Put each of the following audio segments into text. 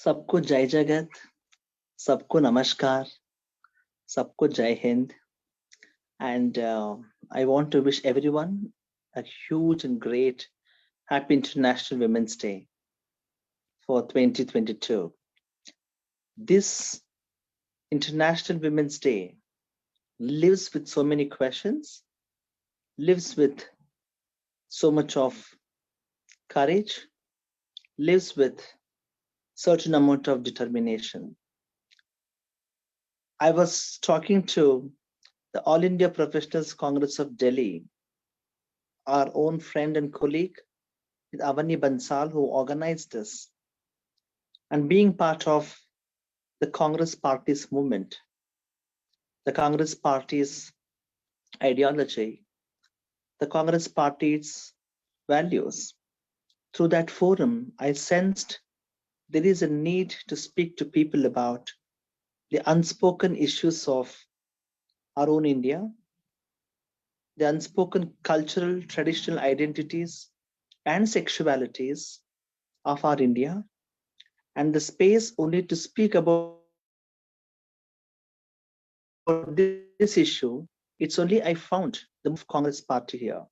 सबको जय जगत, सबको नमस्कार, सबको जय Hind, and I want to wish everyone a huge and great happy International Women's Day for 2022. This International Women's Day lives with so many questions, lives with so much of courage, lives with certain amount of determination. I was talking to the All India Professionals Congress of Delhi, our own friend and colleague, Avani Bansal, who organized this. And being part of the Congress Party's movement, the Congress Party's ideology, the Congress Party's values, through that forum, I sensed there is a need to speak to people about the unspoken issues of our own India, the unspoken cultural, traditional identities and sexualities of our India, and the space only to speak about this issue. It's only I found the Congress Party here.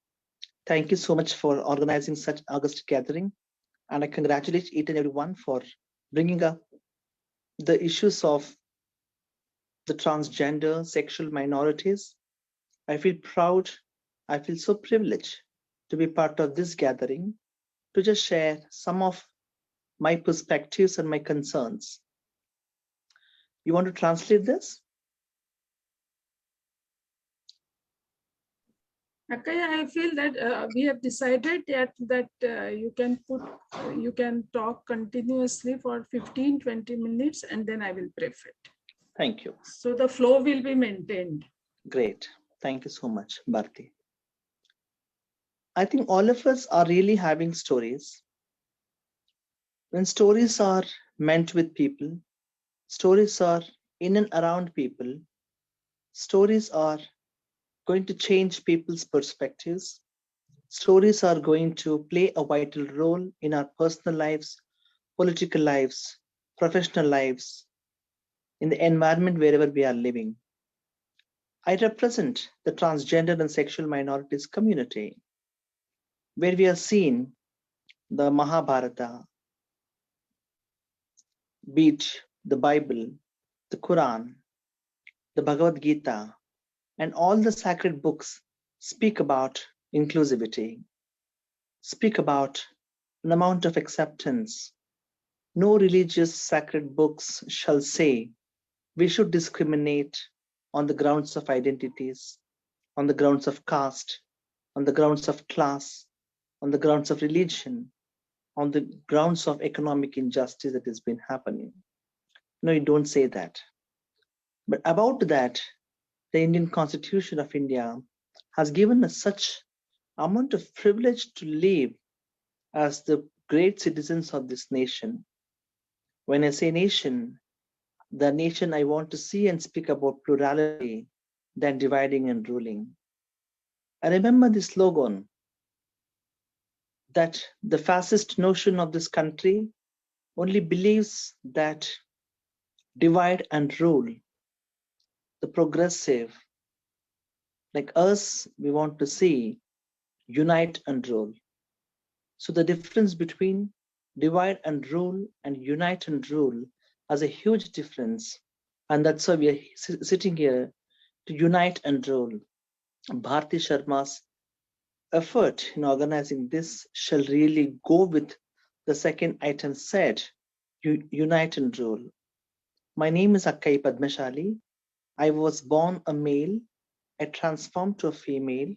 Thank you so much for organizing such august gathering, and I congratulate each and everyone for bringing up the issues of the transgender, sexual minorities. I feel proud, I feel so privileged to be part of this gathering, to just share some of my perspectives and my concerns. You want to translate this? Akkai, I feel that we have decided that you can talk continuously for 15-20 minutes and then I will brief it. Thank you. So the flow will be maintained. Great. Thank you so much, Bharti. I think all of us are really having stories. When stories are meant with people, stories are in and around people, stories are going to change people's perspectives. Stories are going to play a vital role in our personal lives, political lives, professional lives, in the environment wherever we are living. I represent the transgender and sexual minorities community, where we have seen the Mahabharata, be it the Bible, the Quran, the Bhagavad Gita, and all the sacred books speak about inclusivity, speak about an amount of acceptance. No religious sacred books shall say we should discriminate on the grounds of identities, on the grounds of caste, on the grounds of class, on the grounds of religion, on the grounds of economic injustice that has been happening. No, you don't say that. But about that, the Indian Constitution of India has given us such amount of privilege to live as the great citizens of this nation. When I say nation, the nation I want to see and speak about plurality than dividing and ruling. I remember the slogan that the fascist notion of this country only believes that divide and rule. The progressive, like us, we want to see unite and rule. So the difference between divide and rule and unite and rule has a huge difference. And that's why we are sitting here to unite and rule. Bharti Sharma's effort in organizing this shall really go with the second item said, unite and rule. My name is Akkai Padmashali. I was born a male. I transformed to a female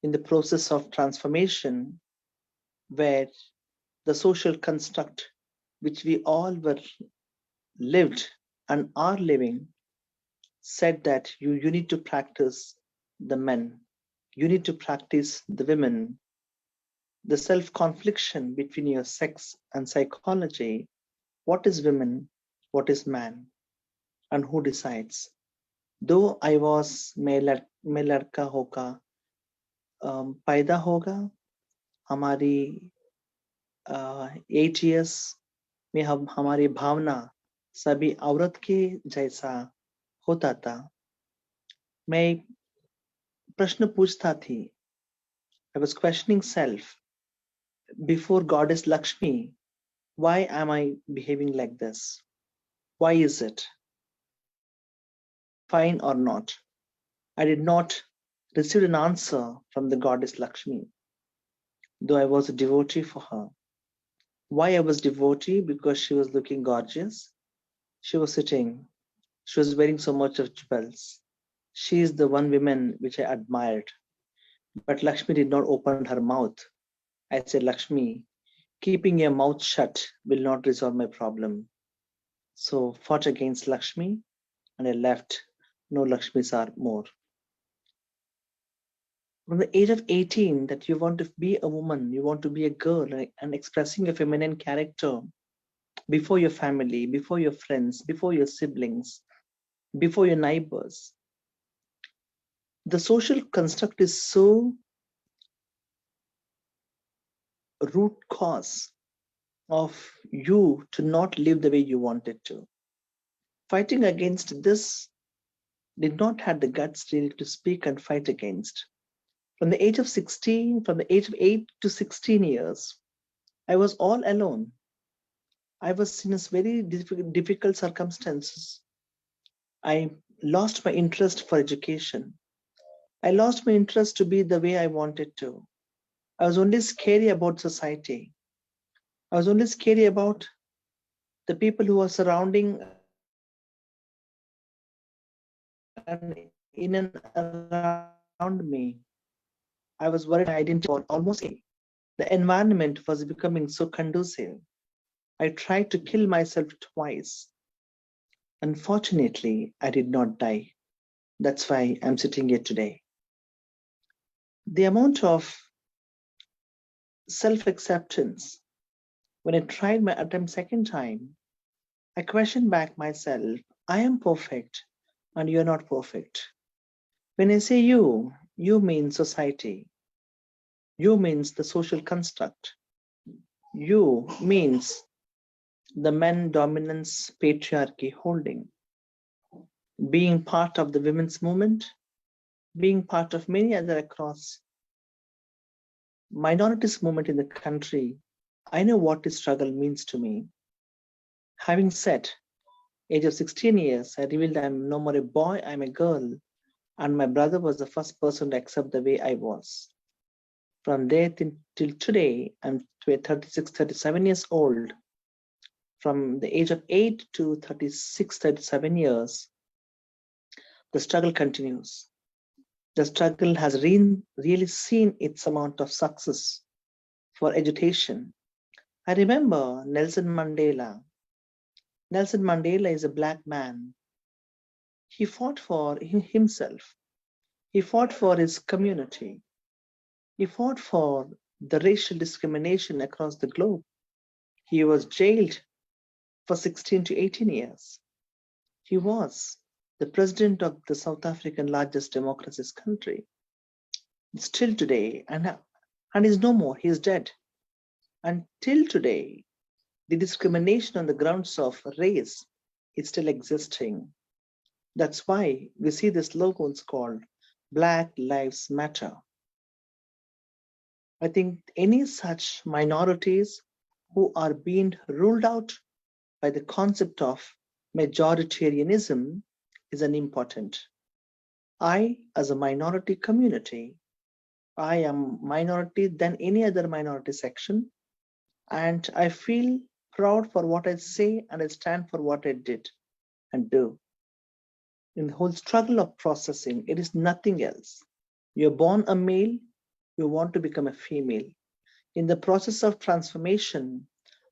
in the process of transformation, where the social construct which we all were lived and are living said that you need to practice the men, you need to practice the women, the self-confliction between your sex and psychology. What is women? What is man? And who decides? Though I was मैं लड़का होगा पैदा होगा हमारी 8 years में हम हमारी भावना सभी औरत के जैसा होता था। मैं प्रश्न पूछता थी। I was questioning self before Goddess Lakshmi. Why am I behaving like this? Why is it? Am I fine or not? I did not receive an answer from the Goddess Lakshmi, though I was a devotee for her. Why I was devotee? Because she was looking gorgeous. She was sitting. She was wearing so much of jewels. She is the one woman which I admired. But Lakshmi did not open her mouth. I said, Lakshmi, keeping your mouth shut will not resolve my problem. So fought against Lakshmi and I left. No Lakshmis are more. From the age of 18, that you want to be a woman, you want to be a girl, and expressing your feminine character before your family, before your friends, before your siblings, before your neighbors. The social construct is so root cause of you to not live the way you wanted to. Fighting against this did not have the guts really to speak and fight against. From the age of 16, from the age of 8 to 16 years, I was all alone. I was in very difficult circumstances. I lost my interest for education. I lost my interest to be the way I wanted to. I was only scary about society. I was only scary about the people who were surrounding and in and around me. I was worried my identity for almost a. The environment was becoming so conducive. I tried to kill myself twice. Unfortunately, I did not die. That's why I'm sitting here today. The amount of self-acceptance, when I tried my attempt second time, I questioned back myself, I am perfect and you're not perfect. When I say you mean society. You means the social construct. You means the men dominance patriarchy holding. Being part of the women's movement, being part of many other across minorities movement in the country, I know what this struggle means to me. Having said, age of 16 years, I revealed I'm no more a boy, I'm a girl, and my brother was the first person to accept the way I was. From there till today, I'm 36, 37 years old. From the age of 8 to 36, 37 years, the struggle continues. The struggle has really seen its amount of success for education. I remember Nelson Mandela. Nelson Mandela is a black man. He fought for himself. He fought for his community. He fought for the racial discrimination across the globe. He was jailed for 16 to 18 years. He was the president of the South African largest democracy's country. Still today, and is no more, he is dead. Until today, the discrimination on the grounds of race is still existing. That's why we see this slogans called Black Lives Matter. I think any such minorities who are being ruled out by the concept of majoritarianism is unimportant. I, as a minority community, I am minority than any other minority section, and I feel proud for what I say and I stand for what I did and do. In the whole struggle of processing, it is nothing else. You're born a male, you want to become a female. In the process of transformation,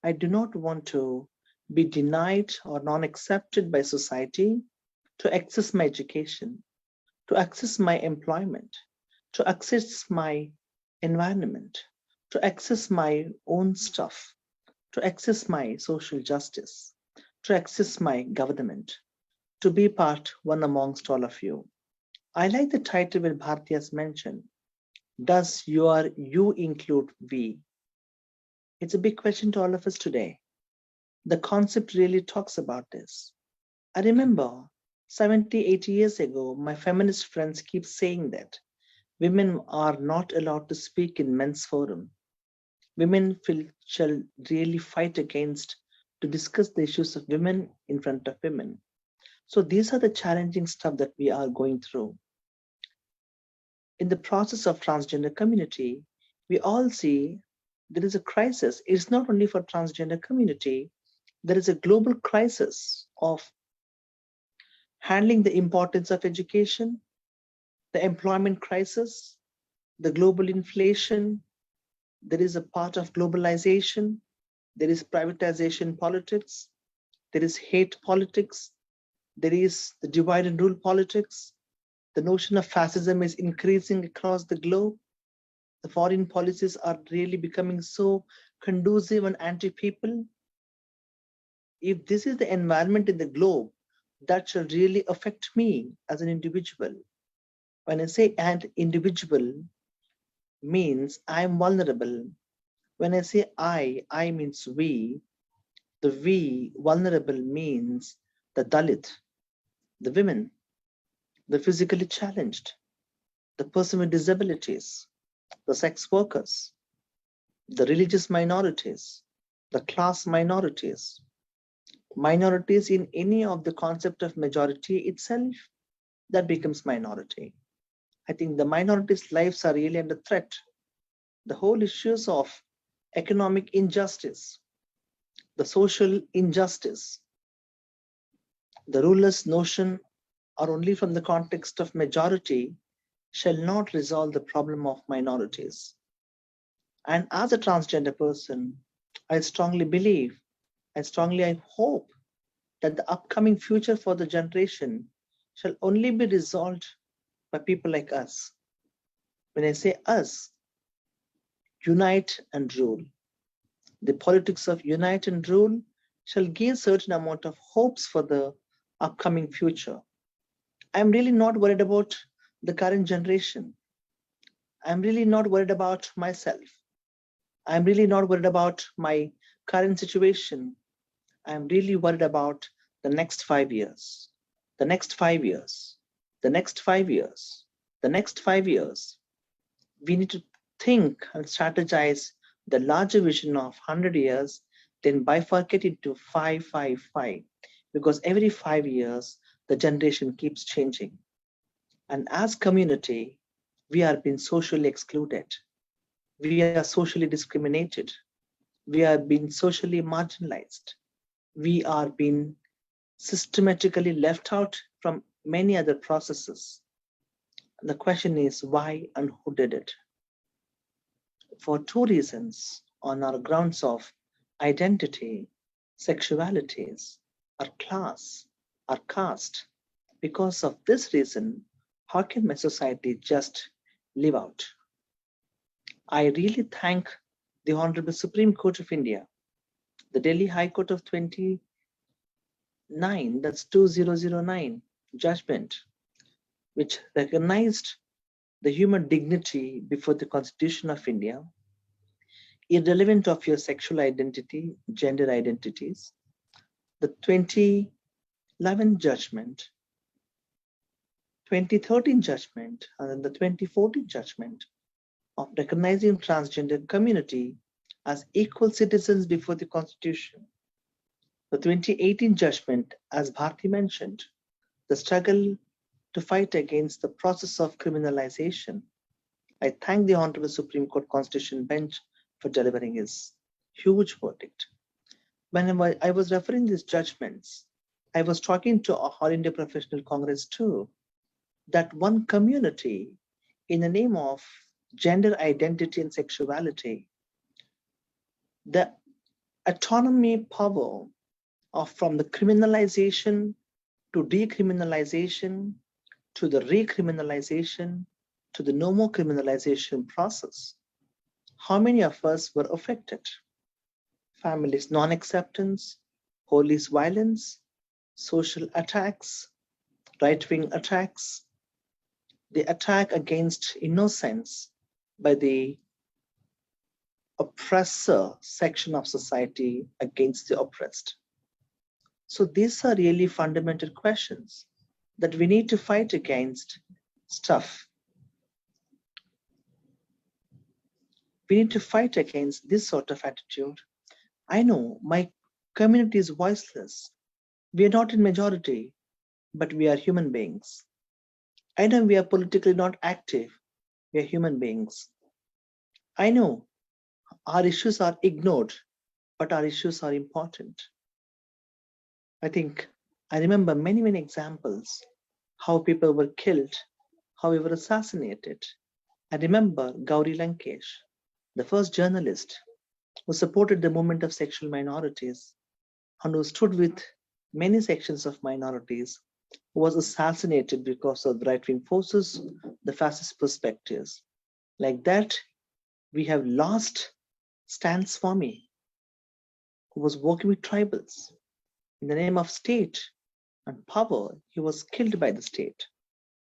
I do not want to be denied or non-accepted by society to access my education, to access my employment, to access my environment, to access my own stuff, to access my social justice, to access my government, to be part one amongst all of you. I like the title where Bharati has mentioned, does you include we? It's a big question to all of us today. the concept really talks about this. I remember 70, 80 years ago, my feminist friends keep saying that women are not allowed to speak in men's forum. Women shall really fight against to discuss the issues of women in front of women. So these are the challenging stuff that we are going through. In the process of transgender community, we all see there is a crisis. It's not only for transgender community, there is a global crisis of handling the importance of education, the employment crisis, the global inflation. There is a part of globalization. There is privatization politics. There is hate politics. There is the divide and rule politics. The notion of fascism is increasing across the globe. The foreign policies are really becoming so conducive and anti-people. If this is the environment in the globe, that shall really affect me as an individual. When I say an individual, means I am vulnerable. When I say I means we. The we vulnerable means the Dalit, the women, the physically challenged, the person with disabilities, the sex workers, the religious minorities, the class minorities, minorities in any of the concept of majority itself, that becomes minority. I think the minorities' lives are really under threat. The whole issues of economic injustice, the social injustice, the ruler's notion are only from the context of majority shall not resolve the problem of minorities. And as a transgender person, I strongly believe, I hope that the upcoming future for the generation shall only be resolved by people like us. When I say us, unite and rule. The politics of unite and rule shall give certain amount of hopes for the upcoming future. I'm really not worried about the current generation. I'm really not worried about myself. I'm really not worried about my current situation. I'm really worried about the next 5 years, the next 5 years, the next 5 years, the next 5 years. We need to think and strategize the larger vision of 100 years, then bifurcate it to 555, because every 5 years, the generation keeps changing. And as community, we are being socially excluded. We are socially discriminated. We are being socially marginalized. We are being systematically left out from many other processes. The question is why and who did it? For two reasons, on our grounds of identity, sexualities, our class, our caste. Because of this reason, how can my society just live out? I really thank the Honorable Supreme Court of India, the Delhi High Court of 2009 judgment, which recognized the human dignity before the Constitution of India, irrelevant of your sexual identity, gender identities. The 2011 judgment, 2013 judgment, and the 2014 judgment of recognizing transgender community as equal citizens before the Constitution. The 2018 judgment, as Bharti mentioned, the struggle to fight against the process of criminalization. I thank the Honorable Supreme Court Constitution Bench for delivering his huge verdict. When I was referring these judgments, I was talking to All India Professional Congress too, that one community, in the name of gender identity and sexuality, the autonomy power of from the criminalization to decriminalization to the recriminalization to the no more criminalization process. How many of us were affected? Families' non-acceptance, police violence, social attacks, right-wing attacks, the attack against innocence by the oppressor section of society against the oppressed. So these are really fundamental questions that we need to fight against stuff. We need to fight against this sort of attitude. I know my community is voiceless. We are not in majority, but we are human beings. I know we are politically not active. We are human beings. I know our issues are ignored, but our issues are important. I think I remember many examples how people were killed, how we were assassinated. I remember Gauri Lankesh, the first journalist who supported the movement of sexual minorities and who stood with many sections of minorities, who was assassinated because of the right wing forces, the fascist perspectives. Like that, we have lost Stan Swami, who was working with tribals. In the name of state and power, he was killed by the state.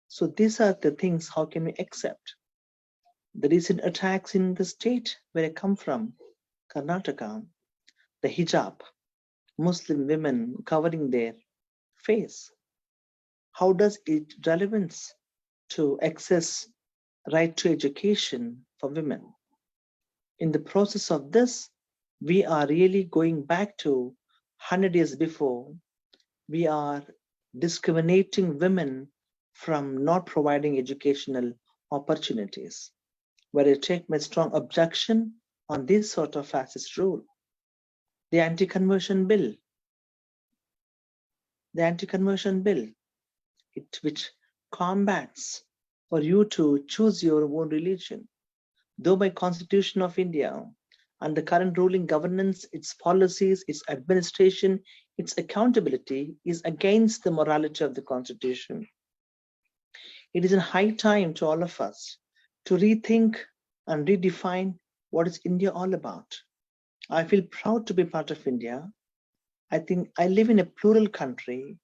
So these are the things, how can we accept? The recent attacks in the state where I come from, Karnataka, the hijab, Muslim women covering their face. How does it relevance to access right to education for women? In the process of this, we are really going back to 100 years before. We are discriminating women from not providing educational opportunities, where I take my strong objection on this sort of fascist rule. The anti-conversion bill, the anti-conversion bill, which combats for you to choose your own religion. Though by Constitution of India and the current ruling governance, its policies, its administration, its accountability is against the morality of the Constitution. It is in high time to all of us to rethink and redefine what is India all about. I feel proud to be part of India. I think I live in a plural country,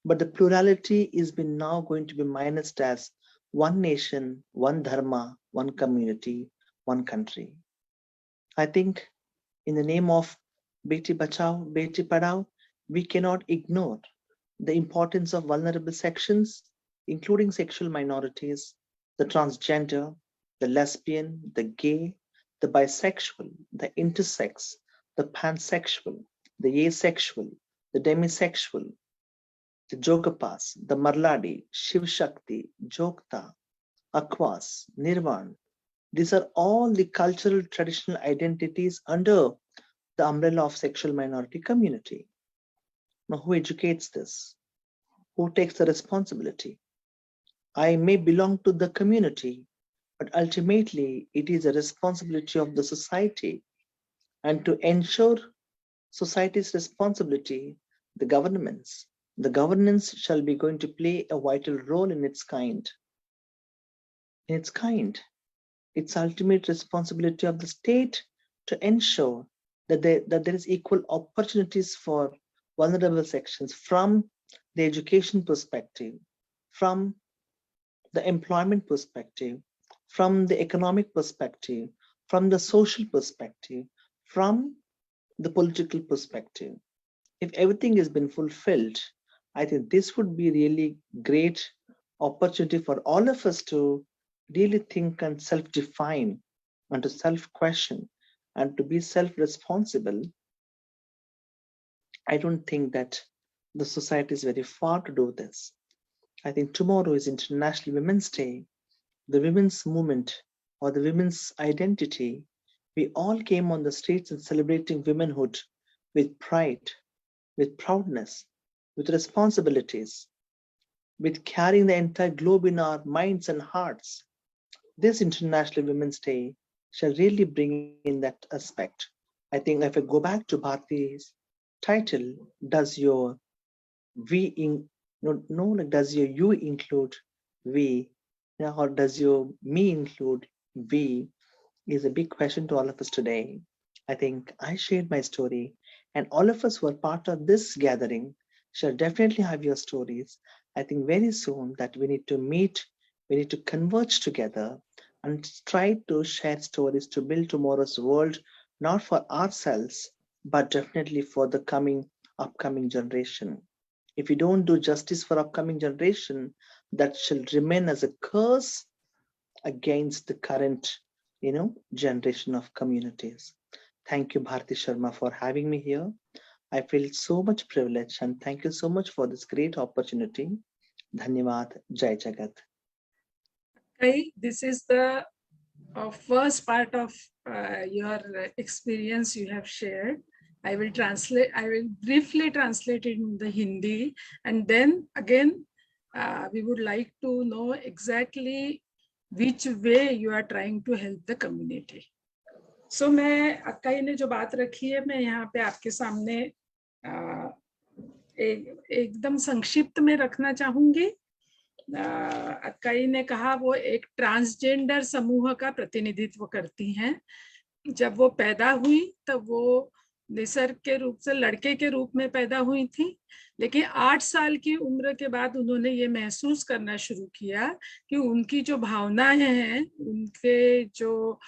but the plurality is been now going to be minused as one nation, one dharma, one community, one country. I think in the name of Beti Bachao, Beti Padhao, we cannot ignore the importance of vulnerable sections, including sexual minorities, the transgender, the lesbian, the gay, the bisexual, the intersex, the pansexual, the asexual, the demisexual, the Jogapas, the Marladi, Shiv Shakti, Jogta, Akwas, Nirvan. These are all the cultural traditional identities under the umbrella of sexual minority community. Now, who educates this? Who takes the responsibility? I may belong to the community, but ultimately it is a responsibility of the society. And to ensure society's responsibility, the governments, the governance shall be going to play a vital role in its kind. In its kind, it's ultimate responsibility of the state to ensure that there is equal opportunities for vulnerable sections from the education perspective, from the employment perspective, from the economic perspective, from the social perspective, from the political perspective. If everything has been fulfilled, I think this would be really great opportunity for all of us to really think and self-define and to self-question and to be self-responsible. I don't think that the society is very far to do this. I think tomorrow is International Women's Day, the women's movement or the women's identity. We all came on the streets and celebrating womanhood with pride, with proudness, with responsibilities, with carrying the entire globe in our minds and hearts. This International Women's Day shall really bring in that aspect. I think if I go back to Bharti's title, does your we in no like does your you include we, or does your me include we, is a big question to all of us today. I think I shared my story, and all of us who are part of this gathering shall definitely have your stories. I think very soon that we need to meet, we need to converge together and try to share stories to build tomorrow's world not for ourselves, but definitely for the upcoming generation. If we don't do justice for upcoming generation, that shall remain as a curse against the current, generation of communities. Thank you, Bharti Sharma, for having me here. I feel so much privileged and thank you so much for this great opportunity. Dhanyavad. Jai Jagat. Okay, this is the first part of your experience you have shared. I will briefly translate it in the Hindi, and then again, we would like to know exactly which way you are trying to help the community. So मैं अक्काई ने जो बात रखी है मैं यहाँ पे आपके सामने एकदम संक्षिप्त में रखना चाहूंगी। अक्काई ने कहा वो एक ट्रांसजेंडर समूह का प्रतिनिधित्व करती हैं। जब वो पैदा हुई तब वो निसर्ग के रूप से लड़के के रूप में पैदा हुई थी, लेकिन 8 साल की उम्र के बाद उन्होंने ये महसूस करना शुरू किया कि उनकी जो भावनाएं हैं, उनके जो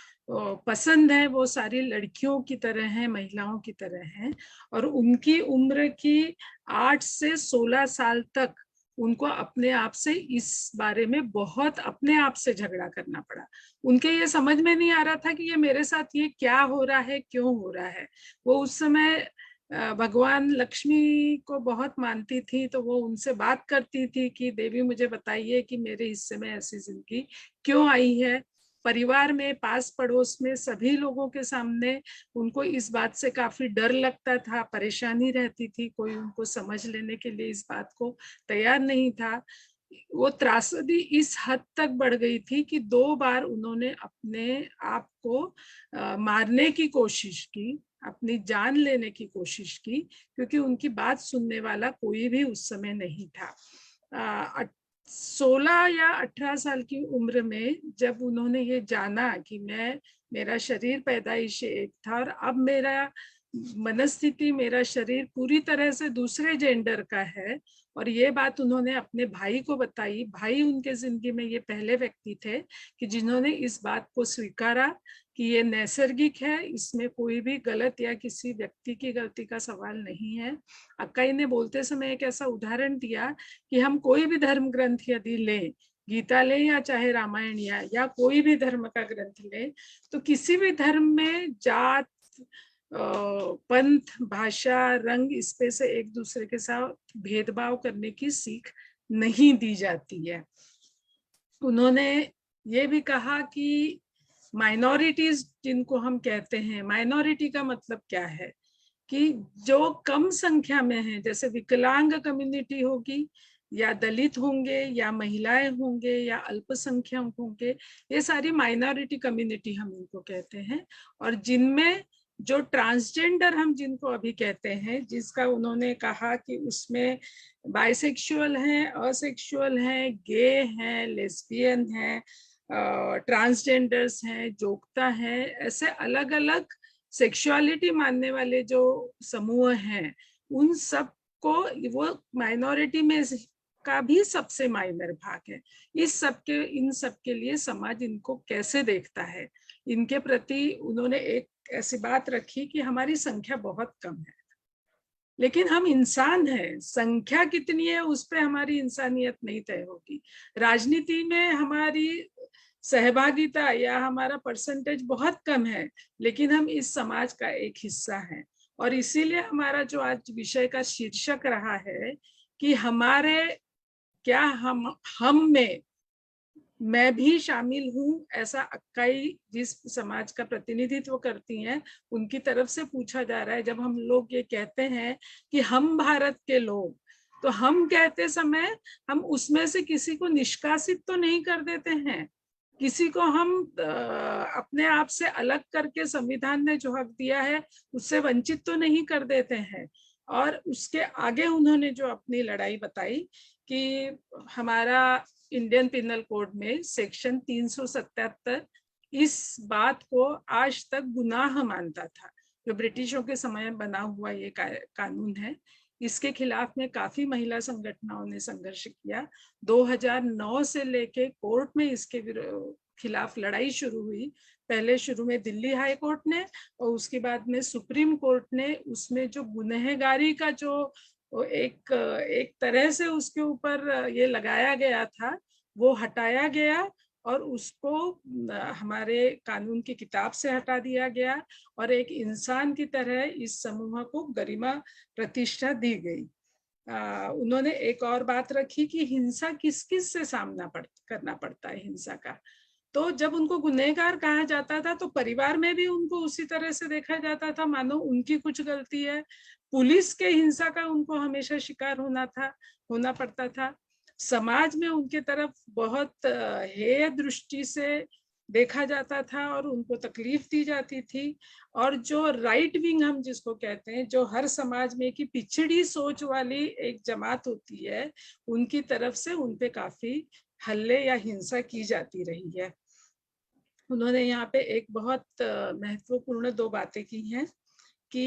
पसंद है वो सारी लड़कियों की तरह हैं, महिलाओं की तरह हैं, और उनकी उम्र की 8 से 16 साल तक उनको अपने आप से इस बारे में बहुत अपने आप से झगड़ा करना पड़ा। उनके ये समझ में नहीं आ रहा था कि ये मेरे साथ ये क्या हो रहा है, क्यों हो रहा है। वो उस समय भगवान लक्ष्मी को बहुत मानती थी, तो वो उनसे बात करती थी कि देवी मुझे बताइए कि मेरे हिस्से में ऐसी जिंदगी क्यों आई है। परिवार में, पास पड़ोस में सभी लोगों के सामने उनको इस बात से काफी डर लगता था, परेशानी रहती थी, कोई उनको समझ लेने के लिए इस बात को तैयार नहीं था। वो त्रासदी इस हद तक बढ़ गई थी कि 2 बार उन्होंने अपने आप को मारने की कोशिश की, अपनी जान लेने की कोशिश की, क्योंकि उनकी बात सुनने वाला कोई भी उस समय नहीं था। 16 या 18 साल की उम्र में जब उन्होंने ये जाना कि मेरा शरीर पैदाइश एक था और अब मेरा मनस्थिति, मेरा शरीर पूरी तरह से दूसरे जेंडर का है, और ये बात उन्होंने अपने भाई को बताई। भाई उनके जिंदगी में ये पहले व्यक्ति थे कि जिन्होंने इस बात को स्वीकारा कि ये नैसर्गिक है, इसमें कोई भी गलत या किसी व्यक्ति की गलती का सवाल नहीं है। अक्काई ने बोलते समय एक ऐसा उदाहरण दिया कि हम कोई भी धर्म ग्रंथ यदि लें, गीता लें या चाहे रामायण या कोई भी धर्म का ग्रंथ लें, तो किसी भी धर्म में जात, पंथ, भाषा, रंग, इस पे से एक दूसरे के साथ भेदभाव करने की सीख नहीं दी जाती है। उन्होंने ये भी कहा कि माइनॉरिटीज जिनको हम कहते हैं, माइनॉरिटी का मतलब क्या है कि जो कम संख्या में है, जैसे विकलांग कम्युनिटी होगी या दलित होंगे या महिलाएं होंगे या अल्पसंख्यक होंगे, ये सारी माइनॉरिटी कम्युनिटी हम इनको कहते हैं। और जिनमें जो ट्रांसजेंडर हम जिनको अभी कहते हैं, जिसका उन्होंने कहा कि उसमें बाइसेक्सुअल हैं, असेक्सुअल हैं, गे हैं, लेस्बियन हैं, ट्रांसजेंडर्स हैं, जोगता हैं, ऐसे अलग अलग सेक्सुअलिटी मानने वाले जो समूह हैं, उन सब को वो माइनॉरिटी में का भी सबसे माइनर भाग है। इन सब के लिए समाज इनको कैसे देखता है, इनके प्रति उन्होंने एक ऐसी बात रखी कि हमारी संख्या बहुत कम है, लेकिन हम इंसान हैं। संख्या कितनी है उस पर हमारी इंसानियत नहीं तय होगी। राजनीति में हमारी सहभागिता या हमारा परसेंटेज बहुत कम है, लेकिन हम इस समाज का एक हिस्सा हैं। और इसीलिए हमारा जो आज विषय का शीर्षक रहा है कि हमारे क्या हम में मैं भी शामिल हूँ, ऐसा अक्काई जिस समाज का प्रतिनिधित्व करती हैं उनकी तरफ से पूछा जा रहा है। जब हम लोग ये कहते हैं कि हम भारत के लोग, तो हम कहते समय हम उसमें से किसी को निष्कासित तो नहीं कर देते हैं, किसी को हम अपने आप से अलग करके संविधान ने जो हक दिया है उससे वंचित तो नहीं कर देते हैं। और उसके आगे उन्होंने जो अपनी लड़ाई बताई कि हमारा इंडियन पिनल कोड में सेक्शन 377 इस बात को आज तक गुनाह मानता था, जो ब्रिटिशों के समय बना हुआ ये कानून है। इसके खिलाफ में काफी महिला संगठनों ने संघर्ष किया। 2009 से लेके कोर्ट में इसके खिलाफ लड़ाई शुरू हुई। पहले शुरू में दिल्ली हाई कोर्ट ने और उसके बाद में सुप्रीम कोर्ट ने उसमें जो गुनहगारी का जो एक एक तरह से उसके ऊपर ये लगाया गया था वो हटाया गया और उसको हमारे कानून की किताब से हटा दिया गया और एक इंसान की तरह इस समूह को गरिमा प्रतिष्ठा दी गई। उन्होंने एक और बात रखी कि हिंसा किस किस से सामना करना पड़ता है हिंसा का। तो जब उनको गुनहगार कहा जाता था तो परिवार में भी उनको उसी तरह से देखा जाता था मानो उनकी कुछ गलती है। पुलिस के हिंसा का उनको हमेशा शिकार होना पड़ता था। समाज में उनके तरफ बहुत हेय दृष्टि से देखा जाता था और उनको तकलीफ दी जाती थी। और जो राइट विंग हम जिसको कहते हैं, जो हर समाज में की पिछड़ी सोच वाली एक जमात होती है, उनकी तरफ से उनपे काफी हल्ले या हिंसा की जाती रही है। उन्होंने यहाँ पे एक बहुत महत्वपूर्ण 2 बातें की हैं कि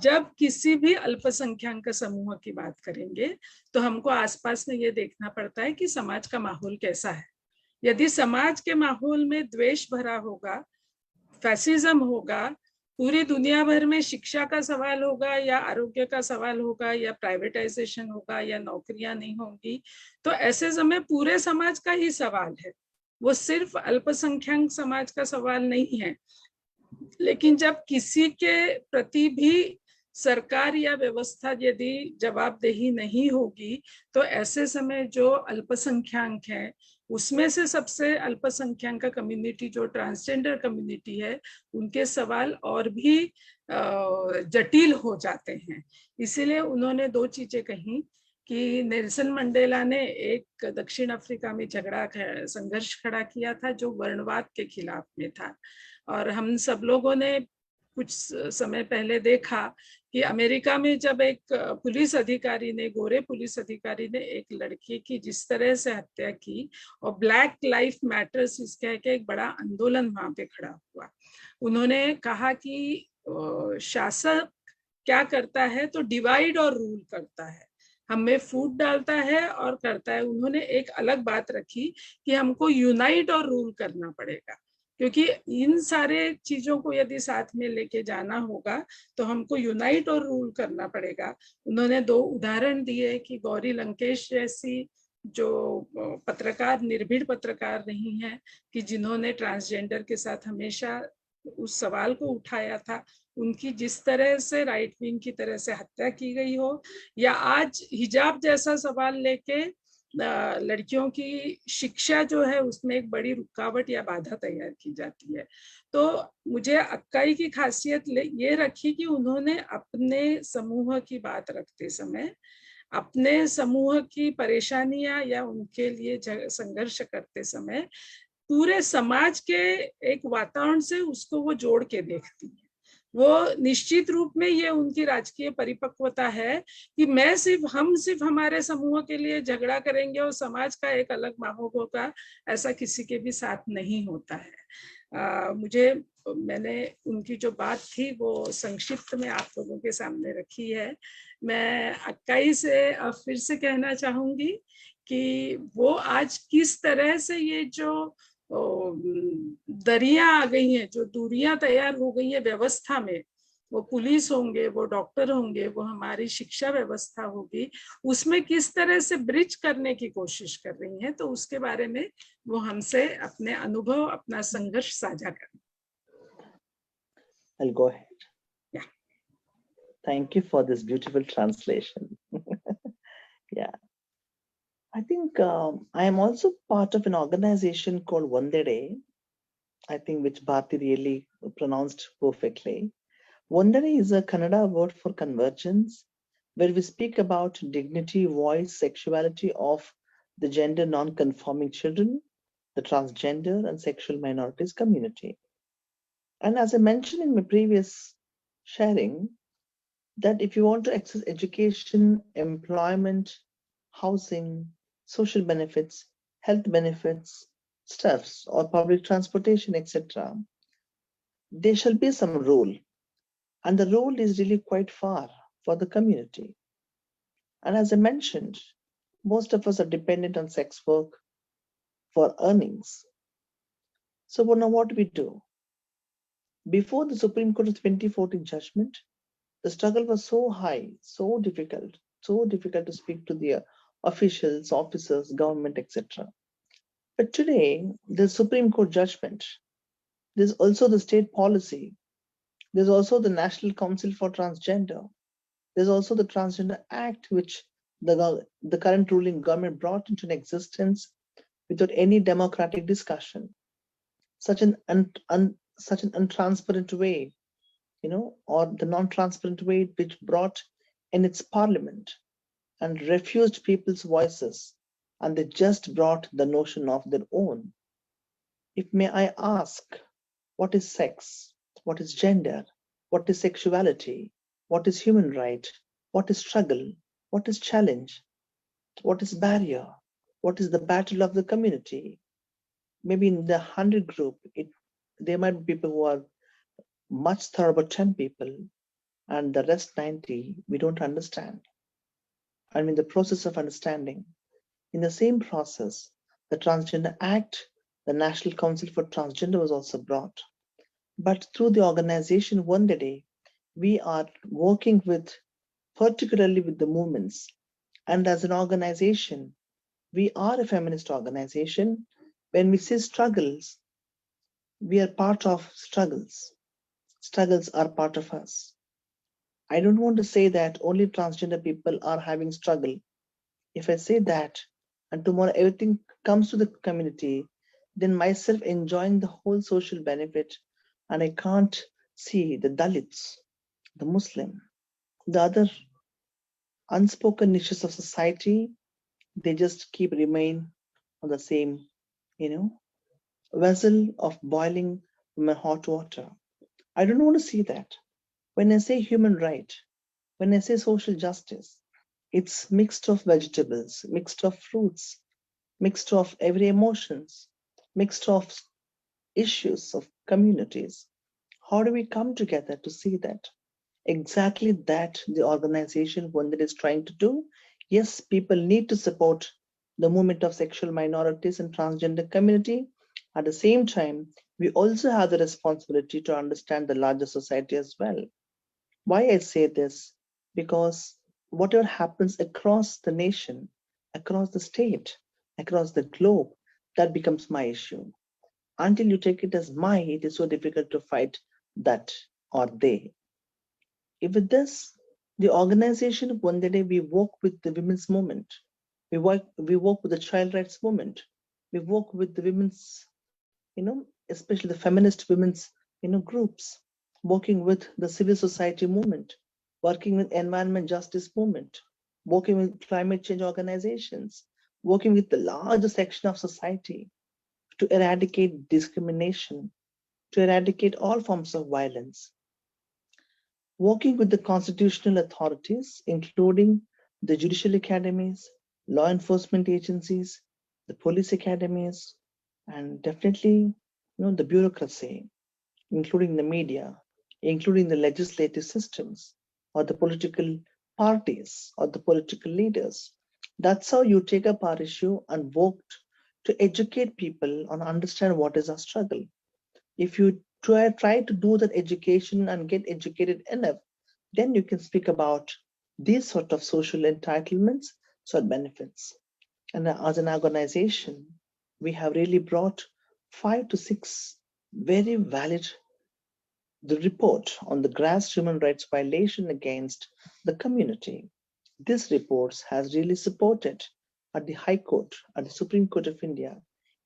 जब किसी भी अल्पसंख्यक समूह की बात करेंगे तो हमको आसपास में ये देखना पड़ता है कि समाज का माहौल कैसा है। यदि समाज के माहौल में द्वेष भरा होगा, फैसिज्म होगा, पूरी दुनिया भर में शिक्षा का सवाल होगा या आरोग्य का सवाल होगा या प्राइवेटाइजेशन होगा या नौकरियां नहीं होंगी, तो ऐसे समय पूरे समाज का ही सवाल है, वो सिर्फ अल्पसंख्यक समाज का सवाल नहीं है। लेकिन जब किसी के प्रति भी सरकार या व्यवस्था यदि जवाबदेही नहीं होगी तो ऐसे समय जो अल्पसंख्यक हैं, उसमें से सबसे अल्पसंख्यक का कम्युनिटी जो ट्रांसजेंडर कम्युनिटी है, उनके सवाल और भी जटिल हो जाते हैं। इसीलिए उन्होंने 2 चीजें कही कि नेल्सन मंडेला ने एक दक्षिण अफ्रीका में संघर्ष खड़ा किया था जो वर्णवाद के खिलाफ में था। और हम सब लोगों ने कुछ समय पहले देखा कि अमेरिका में जब एक पुलिस अधिकारी ने, गोरे पुलिस अधिकारी ने एक लड़की की जिस तरह से हत्या की और ब्लैक लाइफ मैटर्स इसके एक बड़ा आंदोलन वहां पे खड़ा हुआ। उन्होंने कहा कि शासक क्या करता है तो डिवाइड और रूल करता है, हमें फूट डालता है और करता है। उन्होंने एक अलग बात रखी कि हमको यूनाइट और रूल करना पड़ेगा, क्योंकि इन सारे चीजों को यदि साथ में लेके जाना होगा तो हमको यूनाइट और रूल करना पड़ेगा। उन्होंने 2 उदाहरण दिए कि गौरी लंकेश जैसी जो पत्रकार, निर्भीड पत्रकार नहीं है, कि जिन्होंने ट्रांसजेंडर के साथ हमेशा उस सवाल को उठाया था, उनकी जिस तरह से राइट विंग की तरह से हत्या की गई हो, या आज हिजाब जैसा सवाल लेके लड़कियों की शिक्षा जो है उसमें एक बड़ी रुकावट या बाधा तैयार की जाती है। तो मुझे अक्काई की खासियत ये रखी कि उन्होंने अपने समूह की बात रखते समय, अपने समूह की परेशानियां या उनके लिए संघर्ष करते समय पूरे समाज के एक वातावरण से उसको वो जोड़ के देखती है। वो निश्चित रूप में ये उनकी राजकीय परिपक्वता है कि हम सिर्फ हमारे समूह के लिए झगड़ा करेंगे और समाज का एक अलग माहौल होगा, ऐसा किसी के भी साथ नहीं होता है। मैंने उनकी जो बात थी वो संक्षिप्त में आप लोगों के सामने रखी है। मैं अक्काई से फिर से कहना चाहूंगी कि वो आज किस तरह से ये जो दरिया आ गई हैं, जो दूरियां तैयार हो गई है व्यवस्था में, वो पुलिस होंगे, वो डॉक्टर होंगे, वो हमारी शिक्षा व्यवस्था होगी, उसमें किस तरह से ब्रिज करने की कोशिश कर रही हैं, तो उसके बारे में वो हमसे अपने अनुभव, अपना संघर्ष साझा करें। I'll go ahead. Yeah. Thank you for this beautiful translation. Yeah. I think I am also part of an organization called Vandere, I think, which Bharti really pronounced perfectly. Vandere is a Kannada word for convergence, where we speak about dignity, voice, sexuality of the gender non-conforming children, the transgender and sexual minorities community. And as I mentioned in my previous sharing, that if you want to access education, employment, housing, social benefits, health benefits, stuffs, or public transportation, etc., there shall be some role. And the role is really quite far for the community. And as I mentioned, most of us are dependent on sex work for earnings. So now what do we do? Before the Supreme Court's 2014 judgment, the struggle was so high, so difficult to speak to the officials, officers, government, etc. But today, the Supreme Court judgment, there's also the state policy, there's also the National Council for Transgender, there's also the Transgender Act, which the current ruling government brought into existence without any democratic discussion. Such an untransparent way, or the non-transparent way which brought in its parliament and refused people's voices, and they just brought the notion of their own. If may I ask, what is sex? What is gender? What is sexuality? What is human right? What is struggle? What is challenge? What is barrier? What is the battle of the community? Maybe in the 100 group, there might be people who are much thorough about 10 people, and the rest 90 we don't understand. I'm in the process of understanding. In the same process, the Transgender Act, the National Council for Transgender was also brought. But through the organization One Day, we are working with, particularly with the movements. And as an organization, we are a feminist organization. When we say struggles, we are part of struggles. Struggles are part of us. I don't want to say that only transgender people are having struggle. If I say that, and tomorrow everything comes to the community, then myself enjoying the whole social benefit, and I can't see the Dalits, the Muslim, the other unspoken niches of society, they just keep remain on the same, you know, vessel of boiling hot water. I don't want to see that. When I say human right, when I say social justice, it's mixed of vegetables, mixed of fruits, mixed of every emotions, mixed of issues of communities. How do we come together to see that? Exactly that the organization one that is trying to do. Yes, people need to support the movement of sexual minorities and transgender community. At the same time, we also have the responsibility to understand the larger society as well. Why I say this? Because whatever happens across the nation, across the state, across the globe, that becomes my issue. Until you take it as mine, it is so difficult to fight that or they. With this, the organization One Day we work with the women's movement. We work with the child rights movement. We work with the women's, especially the feminist women's, groups, working with the civil society movement, working with environment justice movement, working with climate change organizations, working with the larger section of society to eradicate discrimination, to eradicate all forms of violence, working with the constitutional authorities, including the judicial academies, law enforcement agencies, the police academies, and definitely, the bureaucracy, including the media, including the legislative systems, or the political parties, or the political leaders. That's how you take up our issue and work to educate people and understand what is our struggle. If you try to do that education and get educated enough, then you can speak about these sort of social entitlements, sort benefits. And as an organization, we have really brought 5 to 6 very valid the report on the gross human rights violation against the community. This report has really supported at the High Court, at the Supreme Court of India,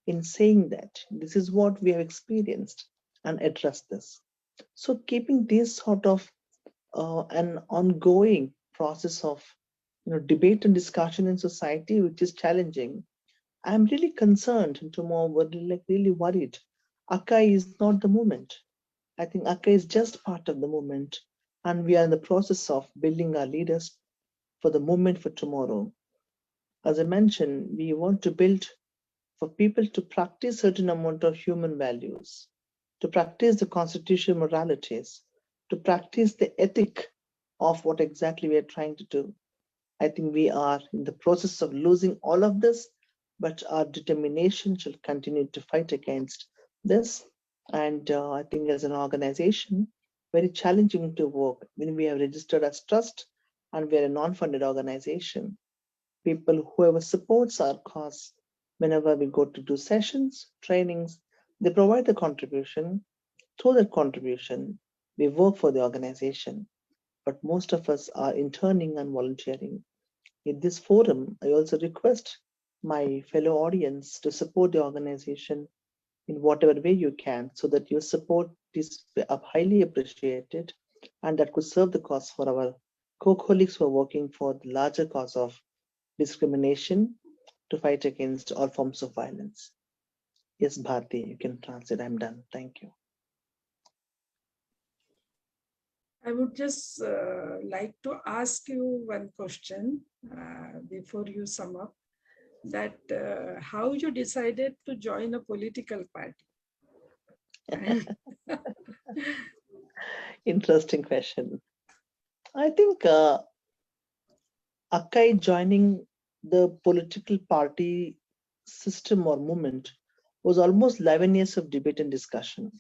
in saying that this is what we have experienced and address this. So keeping this sort of an ongoing process of debate and discussion in society, which is challenging, I'm really concerned and tomorrow like really worried. Akkai is not the movement. I think Akkai is just part of the movement, and we are in the process of building our leaders for the movement for tomorrow. As I mentioned, we want to build for people to practice certain amount of human values, to practice the constitutional moralities, to practice the ethic of what exactly we are trying to do. I think we are in the process of losing all of this but our determination shall continue to fight against this. And I think as an organization, very challenging to work when we have registered as trust and we are a non-funded organization. People, whoever supports our cause, whenever we go to do sessions, trainings, they provide the contribution. Through that contribution, we work for the organization. But most of us are interning and volunteering. In this forum, I also request my fellow audience to support the organization in whatever way you can, so that your support is highly appreciated and that could serve the cause for our co-colleagues who are working for the larger cause of discrimination to fight against all forms of violence. Yes, Bharti, you can translate. I'm done. Thank you. I would just like to ask you one question before you sum up, that how you decided to join a political party? Interesting question. I think Akkai joining the political party system or movement was almost 11 years of debate and discussion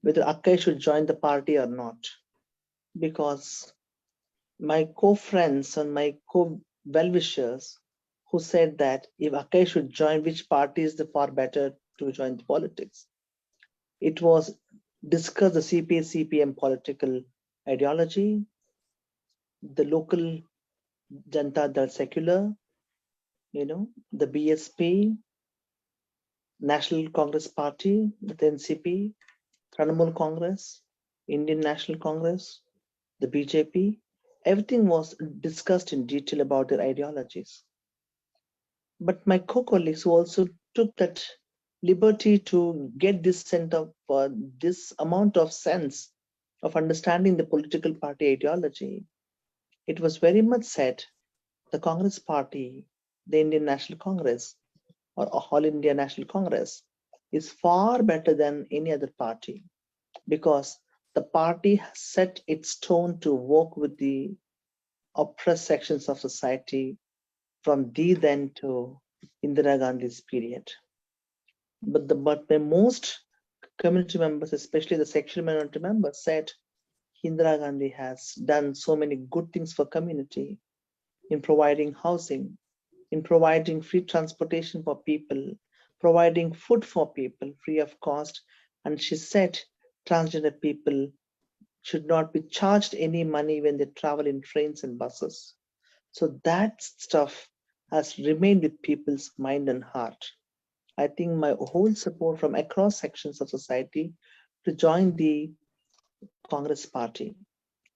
whether Akkai should join the party or not. Because my co-friends and my co-well-wishers who said that if Akkai should join, which party is the far better to join the politics? It was discussed the CPA-CPM political ideology, the local Janata Dal secular, the BSP, National Congress Party, the NCP, Trinamool Congress, Indian National Congress, the BJP. Everything was discussed in detail about their ideologies. But my co-colleagues who also took that liberty to get this sense of this amount of sense of understanding the political party ideology, it was very much said the Congress Party, the Indian National Congress, or All India National Congress is far better than any other party, because the party has set its tone to work with the oppressed sections of society from the then to Indira Gandhi's period. But the most community members, especially the sexual minority members, said Indira Gandhi has done so many good things for community in providing housing, in providing free transportation for people, providing food for people free of cost. And she said transgender people should not be charged any money when they travel in trains and buses. So that stuff has remained with people's mind and heart. I think my whole support from across sections of society to join the Congress Party.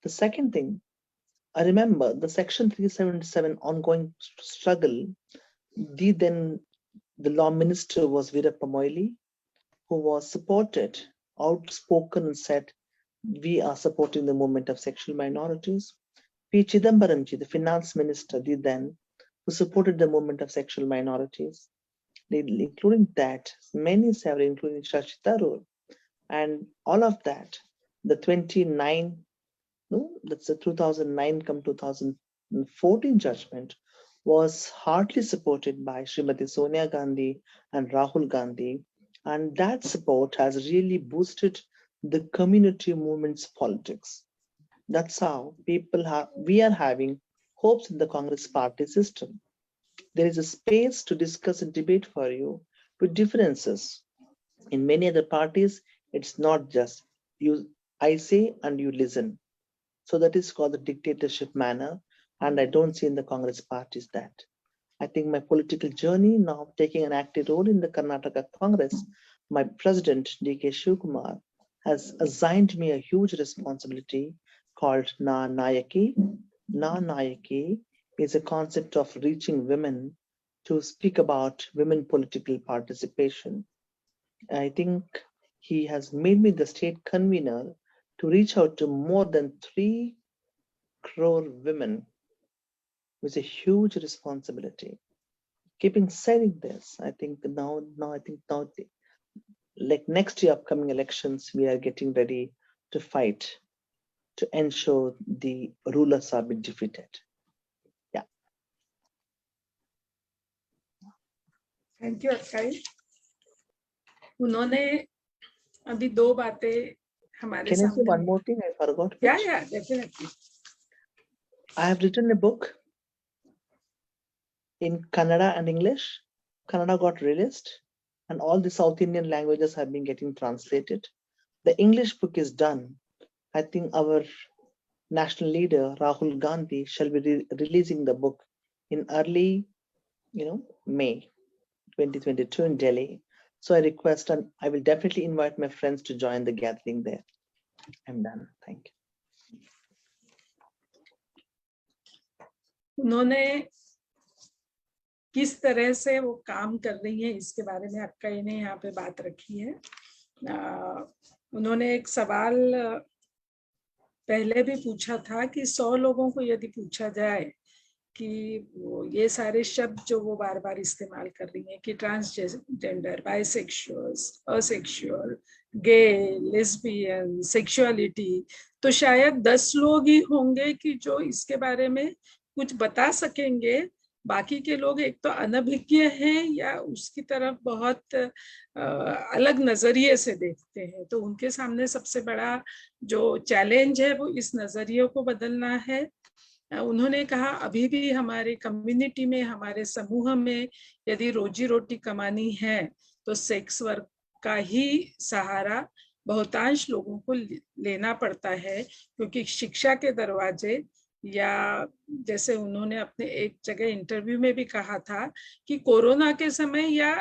The second thing, I remember the Section 377 ongoing struggle. The law minister was Veerappa Moily, who was supported, outspoken, and said, we are supporting the movement of sexual minorities. P. Chidambaramji, the finance minister, then, who supported the movement of sexual minorities, including that, many several, including Shashi Tharoor, and all of that, the 29, no, that's the 2009 come 2014 judgment was hardly supported by Srimati Sonia Gandhi and Rahul Gandhi. And that support has really boosted the community movement's politics. That's how we are having hopes in the Congress party system. There is a space to discuss and debate for you with differences. In many other parties, it's not just you, I say and you listen. So that is called the dictatorship manner. And I don't see in the Congress parties that. I think my political journey now taking an active role in the Karnataka Congress, my president, D.K. Shivkumar, has assigned me a huge responsibility called Na Nayaki. Na Nayaki is a concept of reaching women to speak about women political participation. I think he has made me the state convener to reach out to more than 3 crore women with a huge responsibility. Keeping saying this, I think now, like next year, upcoming elections, we are getting ready to fight to ensure the rulers are being defeated. Yeah. Thank you अक्काई। उन्होंने अभी 2 बातें हमारे Can I say सामने। one more thing? I forgot या which. Definitely. I have written a book in Kannada and English. Kannada got released, and all the South Indian languages have been getting translated. The English book is done. I think our national leader Rahul Gandhi shall be releasing the book in early, May 2022 in Delhi. So I request, and I will definitely invite my friends to join the gathering there. I'm done. Thank you. उन्होंने किस तरह से वो काम कर रही है इसके बारे में अक्काई ने यहाँ पे बात रखी है। उन्होंने एक सवाल पहले भी पूछा था कि 100 लोगों को यदि पूछा जाए कि ये सारे शब्द जो वो बार बार इस्तेमाल कर रही हैं कि ट्रांसजेंडर, बाइसेक्सुअल्स, असेक्सुअल, गे, लेस्बियन, सेक्सुअलिटी, तो शायद 10 लोग ही होंगे कि जो इसके बारे में कुछ बता सकेंगे। बाकी के लोग एक तो अनभिज्ञ हैं या उसकी तरफ बहुत अलग नजरिए से देखते हैं। तो उनके सामने सबसे बड़ा जो चैलेंज है वो इस नजरिए को बदलना है। उन्होंने कहा अभी भी हमारे कम्युनिटी में, हमारे समूह में यदि रोजी रोटी कमानी है तो सेक्स वर्क का ही सहारा बहुतांश लोगों को लेना पड़ता है, क्योंकि शिक्षा के दरवाजे, या जैसे उन्होंने अपने एक जगह इंटरव्यू में भी कहा था कि कोरोना के समय या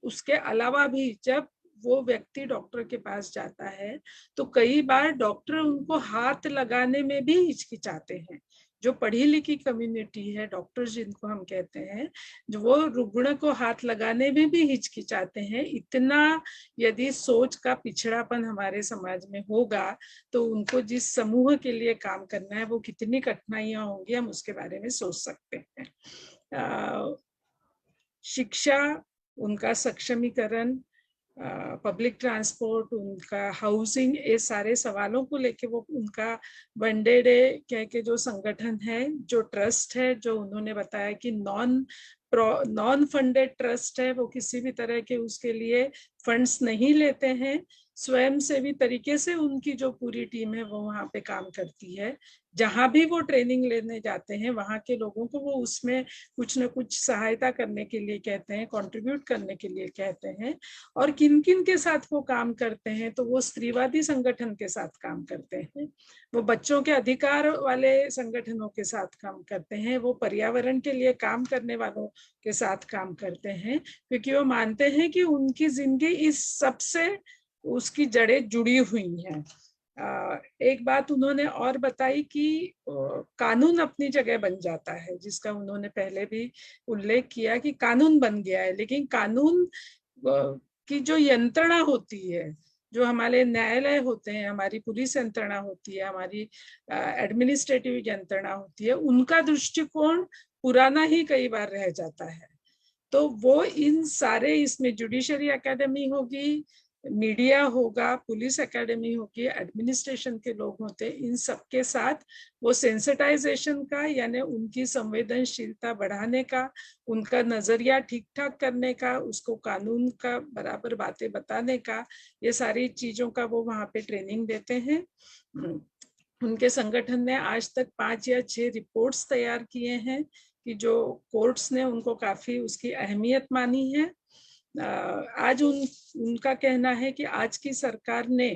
उसके अलावा भी जब वो व्यक्ति डॉक्टर के पास जाता है तो कई बार डॉक्टर उनको हाथ लगाने में भी हिचकिचाते हैं। जो पढ़ी लिखी कम्युनिटी है, डॉक्टर्स जिनको हम कहते हैं, जो वो रुग्ण को हाथ लगाने में भी हिचकिचाते हैं। इतना यदि सोच का पिछड़ापन हमारे समाज में होगा तो उनको जिस समूह के लिए काम करना है वो कितनी कठिनाइयां होंगी, हम उसके बारे में सोच सकते हैं। शिक्षा, उनका सक्षमीकरण, पब्लिक ट्रांसपोर्ट, उनका हाउसिंग, ये सारे सवालों को लेके वो उनका वनडे डे कह के जो संगठन है, जो ट्रस्ट है, जो उन्होंने बताया कि नॉन फंडेड ट्रस्ट है, वो किसी भी तरह के उसके लिए फंड्स नहीं लेते हैं। स्वयं सेवी तरीके से उनकी जो पूरी टीम है वो वहाँ पे काम करती है। जहां भी वो ट्रेनिंग लेने जाते हैं वहां के लोगों को वो उसमें कुछ न कुछ सहायता करने के लिए कहते हैं, कंट्रीब्यूट करने के लिए कहते हैं। और किन किन के साथ वो काम करते हैं, तो वो स्त्रीवादी संगठन के साथ काम करते हैं, वो बच्चों के अधिकार वाले संगठनों के साथ काम करते हैं, वो पर्यावरण के लिए काम करने वालों के साथ काम करते हैं, क्योंकि वो मानते हैं कि उनकी जिंदगी इस सबसे उसकी जड़ें जुड़ी हुई हैं। एक बात उन्होंने और बताई कि कानून अपनी जगह बन जाता है, जिसका उन्होंने पहले भी उल्लेख किया कि कानून बन गया है, लेकिन कानून की जो यंत्रणा होती है, जो हमारे न्यायालय होते हैं, हमारी पुलिस यंत्रणा होती है, हमारी एडमिनिस्ट्रेटिव यंत्रणा होती है, उनका दृष्टिकोण पुराना ही कई बार रह जाता है। तो वो इन सारे, इसमें जुडिशरी एकेडमी होगी, मीडिया होगा, पुलिस एकेडमी होगी, एडमिनिस्ट्रेशन के लोग होते हैं, इन सबके साथ वो सेंसिटाइजेशन का, यानी उनकी संवेदनशीलता बढ़ाने का, उनका नजरिया ठीक ठाक करने का, उसको कानून का बराबर बातें बताने का, ये सारी चीजों का वो वहाँ पे ट्रेनिंग देते हैं। उनके संगठन ने आज तक 5 या 6 रिपोर्ट्स तैयार किए हैं कि जो कोर्ट्स ने उनको काफी उसकी अहमियत मानी है। आज उनका कहना है कि आज की सरकार ने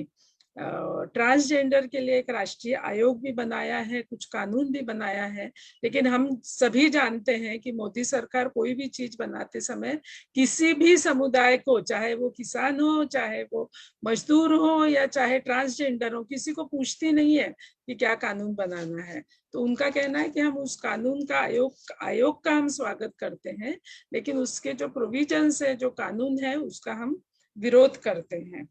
ट्रांसजेंडर के लिए एक राष्ट्रीय आयोग भी बनाया है, कुछ कानून भी बनाया है, लेकिन हम सभी जानते हैं कि मोदी सरकार कोई भी चीज बनाते समय किसी भी समुदाय को, चाहे वो किसान हो, चाहे वो मजदूर हो, या चाहे ट्रांसजेंडर हो, किसी को पूछती नहीं है कि क्या कानून बनाना है। तो उनका कहना है कि हम उस कानून का आयोग का हम स्वागत करते हैं, लेकिन उसके जो प्रोविजंस है, जो कानून है, उसका हम विरोध करते हैं।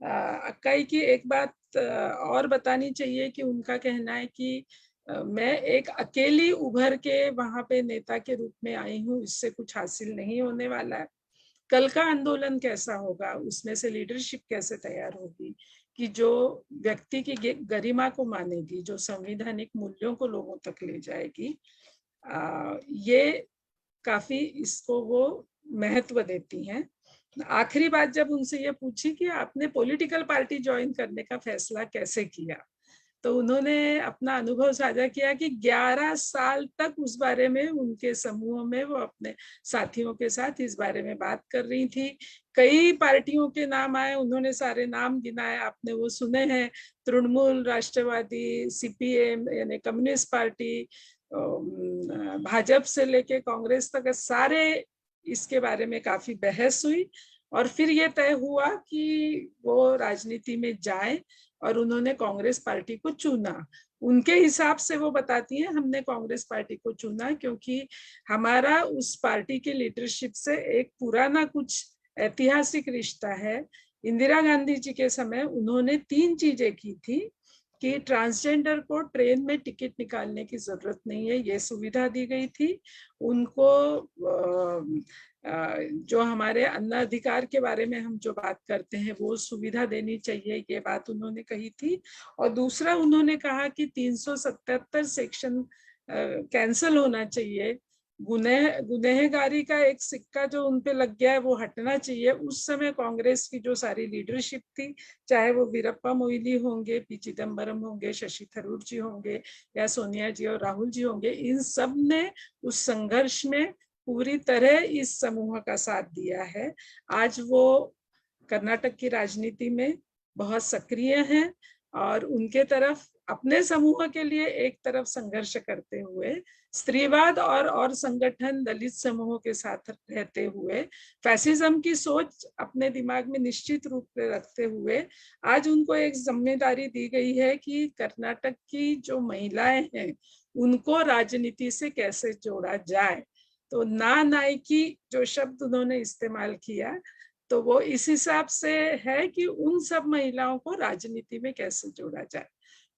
अक्काई की एक बात और बतानी चाहिए कि उनका कहना है कि मैं एक अकेली उभर के वहां पे नेता के रूप में आई हूँ, इससे कुछ हासिल नहीं होने वाला है। कल का आंदोलन कैसा होगा, उसमें से लीडरशिप कैसे तैयार होगी कि जो व्यक्ति की गरिमा को मानेगी, जो संवैधानिक मूल्यों को लोगों तक ले जाएगी। ये काफी इसको वो महत्व देती हैं। आखिरी बात जब उनसे ये पूछी कि आपने पॉलिटिकल पार्टी ज्वाइन करने का फैसला कैसे किया, तो उन्होंने अपना अनुभव साझा किया कि 11 साल तक उस बारे में उनके समूह में वो अपने साथियों के साथ इस बारे में बात कर रही थी। कई पार्टियों के नाम आए, उन्होंने सारे नाम गिनाए, आपने वो सुने हैं, तृणमूल, राष्ट्रवादी, सीपीएम यानी कम्युनिस्ट पार्टी, भाजपा से लेके कांग्रेस तक सारे इसके बारे में काफी बहस हुई। और फिर ये तय हुआ कि वो राजनीति में जाए और उन्होंने कांग्रेस पार्टी को चुना। उनके हिसाब से वो बताती हैं, हमने कांग्रेस पार्टी को चुना क्योंकि हमारा उस पार्टी की लीडरशिप से एक पुराना कुछ ऐतिहासिक रिश्ता है। इंदिरा गांधी जी के समय उन्होंने 3 चीजें की थी कि ट्रांसजेंडर को ट्रेन में टिकट निकालने की जरूरत नहीं है, ये सुविधा दी गई थी उनको। जो हमारे अन्न अधिकार के बारे में हम जो बात करते हैं वो सुविधा देनी चाहिए, ये बात उन्होंने कही थी। और दूसरा उन्होंने कहा कि 377 सेक्शन कैंसिल होना चाहिए, गुनहगारी का एक सिक्का जो उनपे लग गया है वो हटना चाहिए। उस समय कांग्रेस की जो सारी लीडरशिप थी, चाहे वो वीरप्पा मोइली होंगे, पी चिदम्बरम होंगे, शशि थरूर जी होंगे या सोनिया जी और राहुल जी होंगे, इन सब ने उस संघर्ष में पूरी तरह इस समूह का साथ दिया है। आज वो कर्नाटक की राजनीति में बहुत सक्रिय हैं और उनके तरफ अपने समूह के लिए एक तरफ संघर्ष करते हुए, स्त्रीवाद और संगठन दलित समूहों के साथ रहते हुए, फैसिज्म की सोच अपने दिमाग में निश्चित रूप से रखते हुए, आज उनको एक जिम्मेदारी दी गई है कि कर्नाटक की जो महिलाएं हैं उनको राजनीति से कैसे जोड़ा जाए। तो ना नायकी जो शब्द उन्होंने इस्तेमाल किया, तो वो इस हिसाब से है कि उन सब महिलाओं को राजनीति में कैसे जोड़ा जाए।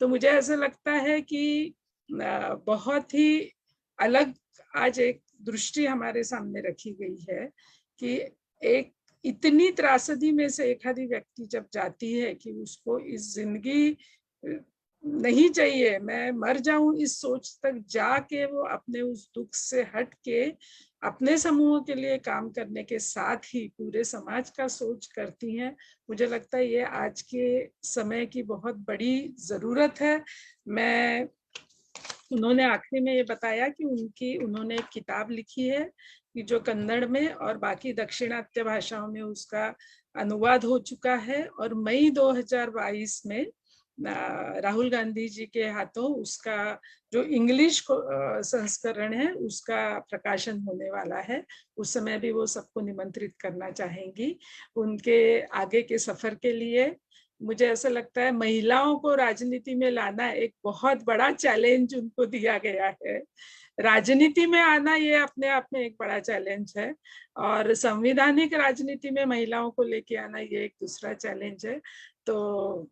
तो मुझे ऐसा लगता है कि बहुत ही अलग आज एक दृष्टि हमारे सामने रखी गई है कि एक इतनी त्रासदी में से एक आधी व्यक्ति जब जाती है कि उसको इस जिंदगी नहीं चाहिए, मैं मर जाऊं इस सोच तक जाके वो अपने उस दुख से हट के अपने समूह के लिए काम करने के साथ ही पूरे समाज का सोच करती हैं। मुझे लगता है ये आज के समय की बहुत बड़ी जरूरत है। मैं उन्होंने आखिरी में ये बताया कि उन्होंने एक किताब लिखी है कि जो कन्नड़ में और बाकी दक्षिणात्य भाषाओं में उसका अनुवाद हो चुका है और मई 2022 में राहुल गांधी जी के हाथों उसका जो इंग्लिश संस्करण है उसका प्रकाशन होने वाला है। उस समय भी वो सबको निमंत्रित करना चाहेंगी उनके आगे के सफर के लिए। मुझे ऐसा लगता है महिलाओं को राजनीति में लाना एक बहुत बड़ा चैलेंज उनको दिया गया है। राजनीति में आना ये अपने आप में एक बड़ा चैलेंज है और संवैधानिक राजनीति में महिलाओं को लेके आना ये एक दूसरा चैलेंज है। तो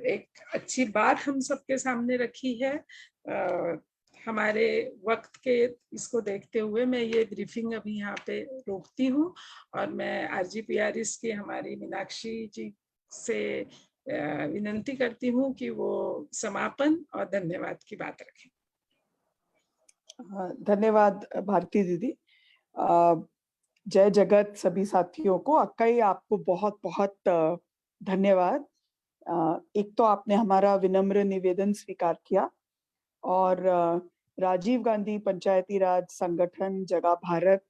एक अच्छी बात हम सबके सामने रखी है। हमारे वक्त के इसको देखते हुए मैं ये ब्रीफिंग अभी यहाँ पे रोकती हूँ और मैं RGPRS की हमारी मीनाक्षी जी से विनंती करती हूँ कि वो समापन और धन्यवाद की बात रखें। धन्यवाद भारती दीदी। जय जगत सभी साथियों को। अक्काई, आपको बहुत बहुत धन्यवाद। एक तो आपने हमारा विनम्र निवेदन स्वीकार किया और राजीव गांधी पंचायती राज संगठन, जगा भारत,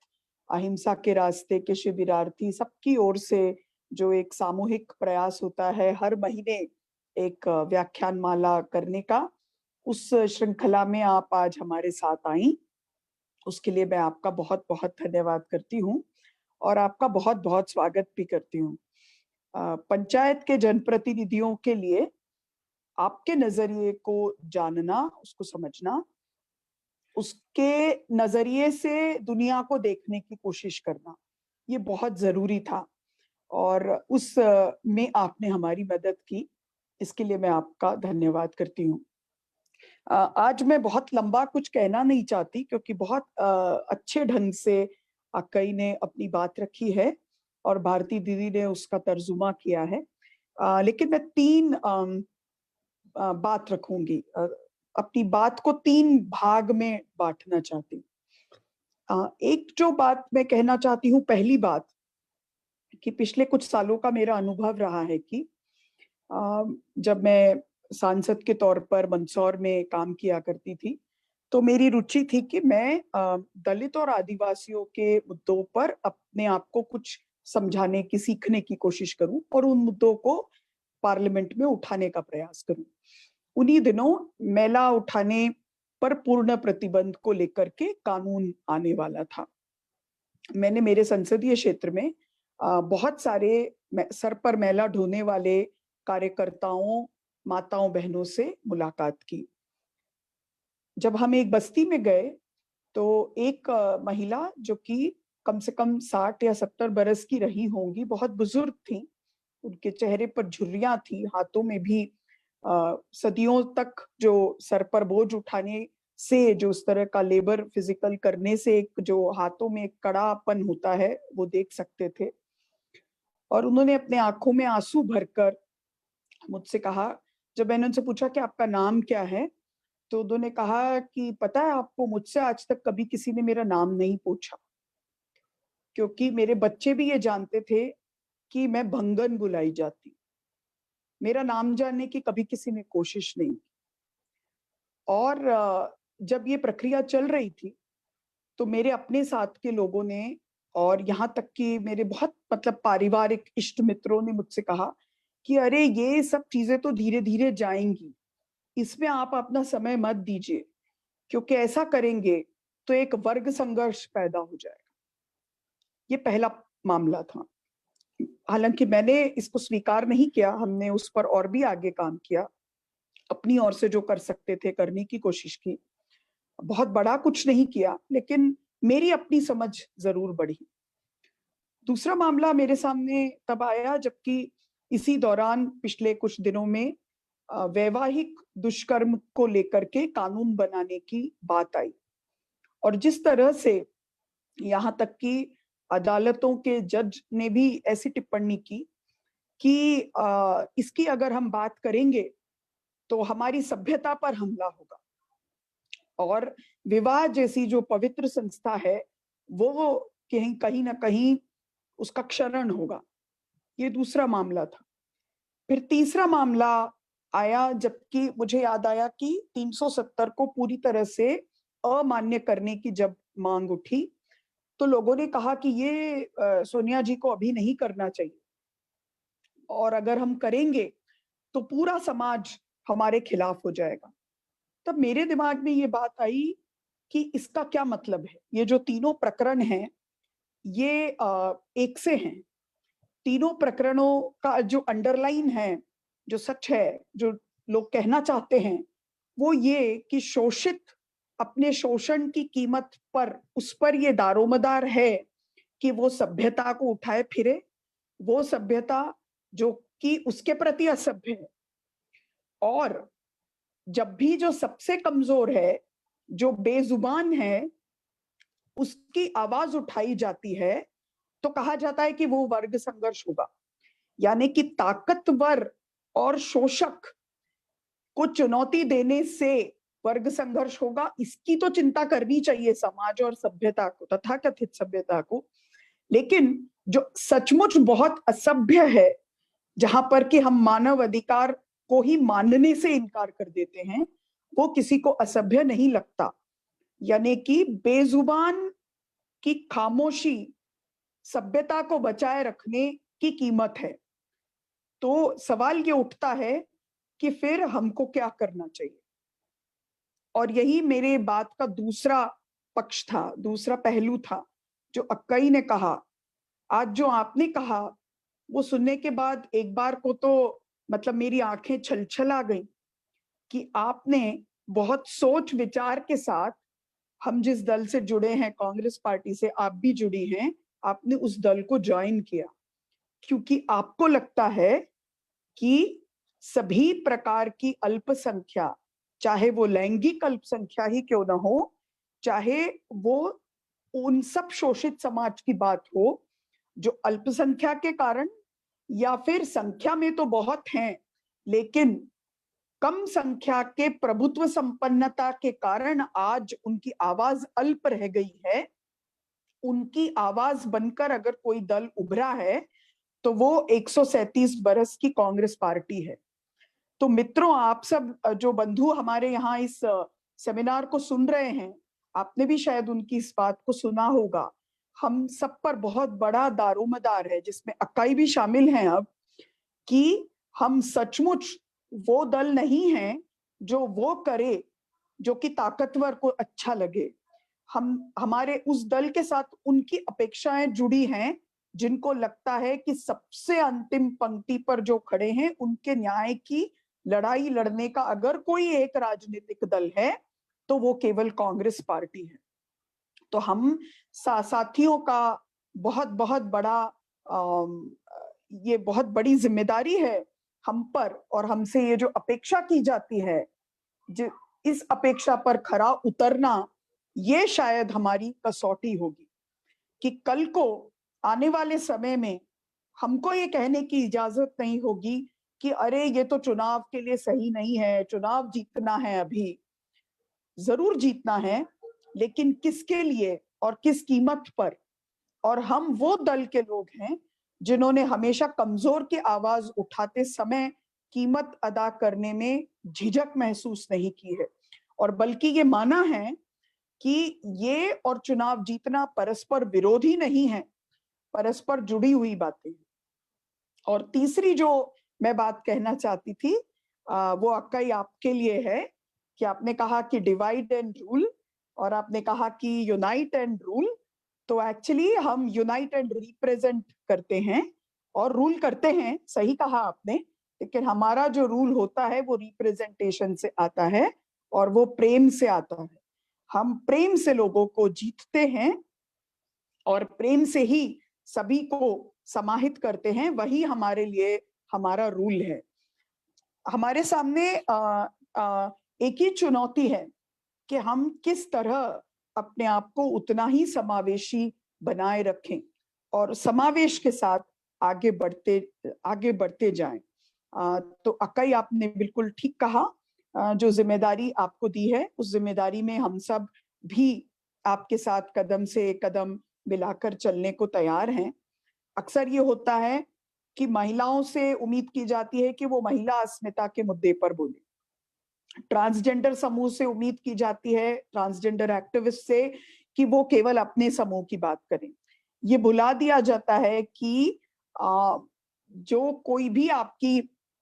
अहिंसा के रास्ते के शिविरार्थी सबकी ओर से जो एक सामूहिक प्रयास होता है हर महीने एक व्याख्यान माला करने का, उस श्रृंखला में आप आज हमारे साथ आई, उसके लिए मैं आपका बहुत बहुत धन्यवाद करती हूँ और आपका बहुत बहुत स्वागत भी करती हूँ। पंचायत के जनप्रतिनिधियों के लिए आपके नजरिए को जानना, उसको समझना, उसके नजरिए से दुनिया को देखने की कोशिश करना, ये बहुत जरूरी था और उस में आपने हमारी मदद की, इसके लिए मैं आपका धन्यवाद करती हूँ। आज मैं बहुत लंबा कुछ कहना नहीं चाहती क्योंकि बहुत अच्छे ढंग से अक्कई ने अपनी बात रखी है और भारती दीदी ने उसका तर्जुमा किया है। लेकिन मैं 3 बात रखूंगी, अपनी बात को 3 भाग में बांटना चाहती हूँ। एक जो बात मैं कहना चाहती हूँ, पहली बात कि पिछले कुछ सालों का मेरा अनुभव रहा है कि जब मैं सांसद के तौर पर मंदसौर में काम किया करती थी, तो मेरी रुचि थी कि मैं दलित और आदिवासियों के मुद्दों पर अपने आप को कुछ समझाने की, सीखने की कोशिश करूं और उन मुद्दों को पार्लियामेंट में उठाने का प्रयास करूं। उन्हीं दिनों मैला उठाने पर पूर्ण प्रतिबंध को लेकर के कानून आने वाला था। मैंने मेरे संसदीय क्षेत्र में बहुत सारे सर पर मैला ढोने वाले कार्यकर्ताओं, माताओं, बहनों से मुलाकात की। जब हम एक बस्ती में गए तो एक महिला जो कि कम से कम 60 या 70 बरस की रही होंगी, बहुत बुजुर्ग थी, उनके चेहरे पर झुर्रियां थी, हाथों में भी सदियों तक जो सर पर बोझ उठाने से, जो उस तरह का लेबर फिजिकल करने से एक जो हाथों में एक कड़ापन होता है, वो देख सकते थे। और उन्होंने अपने आंखों में आंसू भरकर मुझसे कहा, जब मैंने उनसे पूछा कि आपका नाम क्या है, तो उन्होंने कहा कि पता है आपको, मुझसे आज तक कभी किसी ने मेरा नाम नहीं पूछा, क्योंकि मेरे बच्चे भी ये जानते थे कि मैं भंगन बुलाई जाती। मेरा नाम जानने की कभी किसी ने कोशिश नहीं की। और जब ये प्रक्रिया चल रही थी तो मेरे अपने साथ के लोगों ने, और यहाँ तक कि मेरे बहुत मतलब पारिवारिक इष्ट मित्रों ने मुझसे कहा कि अरे ये सब चीजें तो धीरे धीरे जाएंगी, इसमें आप अपना समय मत दीजिए, क्योंकि ऐसा करेंगे तो एक वर्ग संघर्ष पैदा हो जाएगा। ये पहला मामला था। हालांकि मैंने इसको स्वीकार नहीं किया, हमने उस पर और भी आगे काम किया, अपनी ओर से जो कर सकते थे करने की कोशिश की। बहुत बड़ा कुछ नहीं किया, लेकिन मेरी अपनी समझ जरूर बढ़ी। दूसरा मामला मेरे सामने तब आया जबकि इसी दौरान पिछले कुछ दिनों में वैवाहिक दुष्कर्म को लेकर के कानून बनाने की बात आई। और जिस तरह से यहाँ तक कि अदालतों के जज ने भी ऐसी टिप्पणी की कि इसकी अगर हम बात करेंगे तो हमारी सभ्यता पर हमला होगा और विवाह जैसी जो पवित्र संस्था है वो कहीं कहीं ना कहीं उसका क्षरण होगा। ये दूसरा मामला था। फिर तीसरा मामला आया जबकि मुझे याद आया कि 370 को पूरी तरह से अमान्य करने की जब मांग उठी तो लोगों ने कहा कि ये सोनिया जी को अभी नहीं करना चाहिए, और अगर हम करेंगे तो पूरा समाज हमारे खिलाफ हो जाएगा। तब मेरे दिमाग में ये बात आई कि इसका क्या मतलब है। ये जो तीनों प्रकरण हैं ये एक से हैं। तीनों प्रकरणों का जो अंडरलाइन है, जो सच है, जो लोग कहना चाहते हैं, वो ये कि शोषित अपने शोषण की कीमत पर, उस पर ये दारोमदार है कि वो सभ्यता को उठाए फिरे, वो सभ्यता जो कि उसके प्रति असभ्य है। और जब भी जो सबसे कमजोर है, जो बेजुबान है, उसकी आवाज उठाई जाती है तो कहा जाता है कि वो वर्ग संघर्ष होगा। यानी कि ताकतवर और शोषक को चुनौती देने से वर्ग संघर्ष होगा। इसकी तो चिंता करनी चाहिए समाज और सभ्यता को, तथाकथित सभ्यता को। लेकिन जो सचमुच बहुत असभ्य है, जहां पर कि हम मानव अधिकार को ही मानने से इनकार कर देते हैं, वो किसी को असभ्य नहीं लगता। यानी कि बेजुबान की खामोशी सभ्यता को बचाए रखने की कीमत है। तो सवाल ये उठता है कि फिर हमको क्या करना चाहिए। और यही मेरे बात का दूसरा पक्ष था, दूसरा पहलू था, जो अक्कई ने कहा। आज जो आपने कहा वो सुनने के बाद एक बार को तो मतलब मेरी आंखें छलछल आ गई कि आपने बहुत सोच विचार के साथ, हम जिस दल से जुड़े हैं, कांग्रेस पार्टी से आप भी जुड़ी हैं, आपने उस दल को ज्वाइन किया क्योंकि आपको लगता है कि सभी प्रकार की अल्पसंख्या, चाहे वो लैंगिक अल्पसंख्या ही क्यों ना हो, चाहे वो उन सब शोषित समाज की बात हो जो अल्पसंख्या के कारण, या फिर संख्या में तो बहुत हैं लेकिन कम संख्या के प्रभुत्व संपन्नता के कारण आज उनकी आवाज अल्प रह गई है, उनकी आवाज बनकर अगर कोई दल उभरा है तो वो 137 बरस की कांग्रेस पार्टी है। तो मित्रों, आप सब जो बंधु हमारे यहाँ इस सेमिनार को सुन रहे हैं, आपने भी शायद उनकी इस बात को सुना होगा। हम सब पर बहुत बड़ा दारोमदार है, जिसमें अक्काई भी शामिल हैं अब, कि हम सचमुच वो दल नहीं है जो वो करे जो कि ताकतवर को अच्छा लगे। हमारे उस दल के साथ उनकी अपेक्षाएं जुड़ी हैं जिनको लगता है कि सबसे अंतिम पंक्ति पर जो खड़े हैं उनके न्याय की लड़ाई लड़ने का अगर कोई एक राजनीतिक दल है तो वो केवल कांग्रेस पार्टी है। तो हम साथियों का बहुत बहुत बड़ा ये बहुत बड़ी जिम्मेदारी है हम पर, और हमसे ये जो अपेक्षा की जाती है, इस अपेक्षा पर खरा उतरना, ये शायद हमारी कसौटी होगी कि कल को आने वाले समय में हमको ये कहने की इजाजत नहीं होगी कि अरे ये तो चुनाव के लिए सही नहीं है, चुनाव जीतना है, अभी जरूर जीतना है, लेकिन किसके लिए और किस कीमत पर। और हम वो दल के लोग हैं जिन्होंने हमेशा कमजोर की आवाज उठाते समय कीमत अदा करने में झिझक महसूस नहीं की है, और बल्कि ये माना है कि ये और चुनाव जीतना परस्पर विरोधी नहीं है, परस्पर जुड़ी हुई बातें। और तीसरी जो मैं बात कहना चाहती थी वो अक्काई आपके लिए है कि आपने कहा कि डिवाइड एंड रूल, और आपने कहा कि यूनाइट एंड रूल। तो एक्चुअली हम यूनाइट एंड रिप्रेजेंट करते हैं और रूल करते हैं, सही कहा आपने, लेकिन हमारा जो रूल होता है वो रिप्रेजेंटेशन से आता है और वो प्रेम से आता है। हम प्रेम से लोगों को जीतते हैं और प्रेम से ही सभी को समाहित करते हैं, वही हमारे लिए हमारा रूल है। हमारे सामने एक ही चुनौती है कि हम किस तरह अपने आप को उतना ही समावेशी बनाए रखें और समावेश के साथ आगे बढ़ते जाएं। तो अक्काई, आपने बिल्कुल ठीक कहा। जो जिम्मेदारी आपको दी है उस जिम्मेदारी में हम सब भी आपके साथ कदम से कदम मिलाकर चलने को तैयार हैं। अक्सर ये होता है कि महिलाओं से उम्मीद की जाती है कि वो महिला अस्मिता के मुद्दे पर बोले, ट्रांसजेंडर समूह से उम्मीद की जाती है, ट्रांसजेंडर एक्टिविस्ट से, कि वो केवल अपने समूह की बात करें। ये भुला दिया जाता है कि जो कोई भी आपकी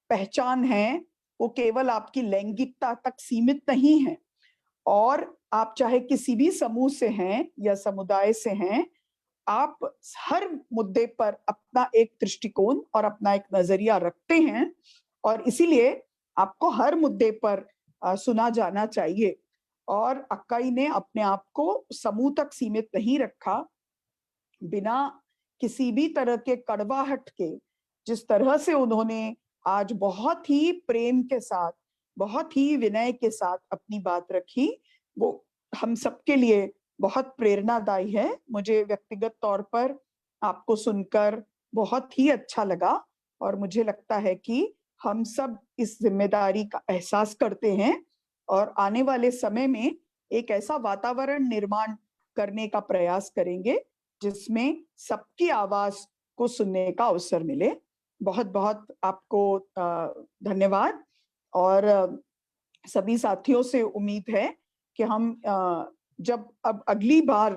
पहचान है वो केवल आपकी लैंगिकता तक सीमित नहीं है, और आप चाहे किसी भी समूह से हैं या समुदाय से हैं, आप हर मुद्दे पर अपना एक दृष्टिकोण और अपना एक नजरिया रखते हैं, और इसीलिए आपको हर मुद्दे पर सुना जाना चाहिए। और अक्काई ने अपने आप को समूह तक सीमित नहीं रखा, बिना किसी भी तरह के कड़वाहट के। जिस तरह से उन्होंने आज बहुत ही प्रेम के साथ, बहुत ही विनय के साथ अपनी बात रखी, वो हम सबके लिए बहुत प्रेरणादायी है। मुझे व्यक्तिगत तौर पर आपको सुनकर बहुत ही अच्छा लगा, और मुझे लगता है कि हम सब इस जिम्मेदारी का एहसास करते हैं और आने वाले समय में एक ऐसा वातावरण निर्माण करने का प्रयास करेंगे जिसमें सबकी आवाज को सुनने का अवसर मिले। बहुत बहुत आपको धन्यवाद। और सभी साथियों से उम्मीद है कि हम जब अब अगली बार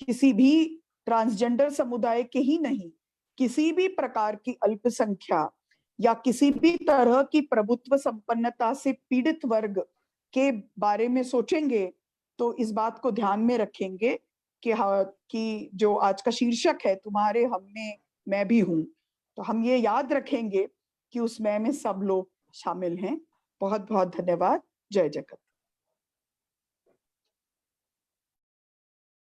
किसी भी ट्रांसजेंडर समुदाय के ही नहीं, किसी भी प्रकार की अल्पसंख्या या किसी भी तरह की प्रभुत्व संपन्नता से पीड़ित वर्ग के बारे में सोचेंगे तो इस बात को ध्यान में रखेंगे कि जो आज का शीर्षक है, तुम्हारे हम में मैं भी हूं, तो हम ये याद रखेंगे कि उस मैं में सब लोग शामिल हैं। बहुत बहुत धन्यवाद। जय जगत।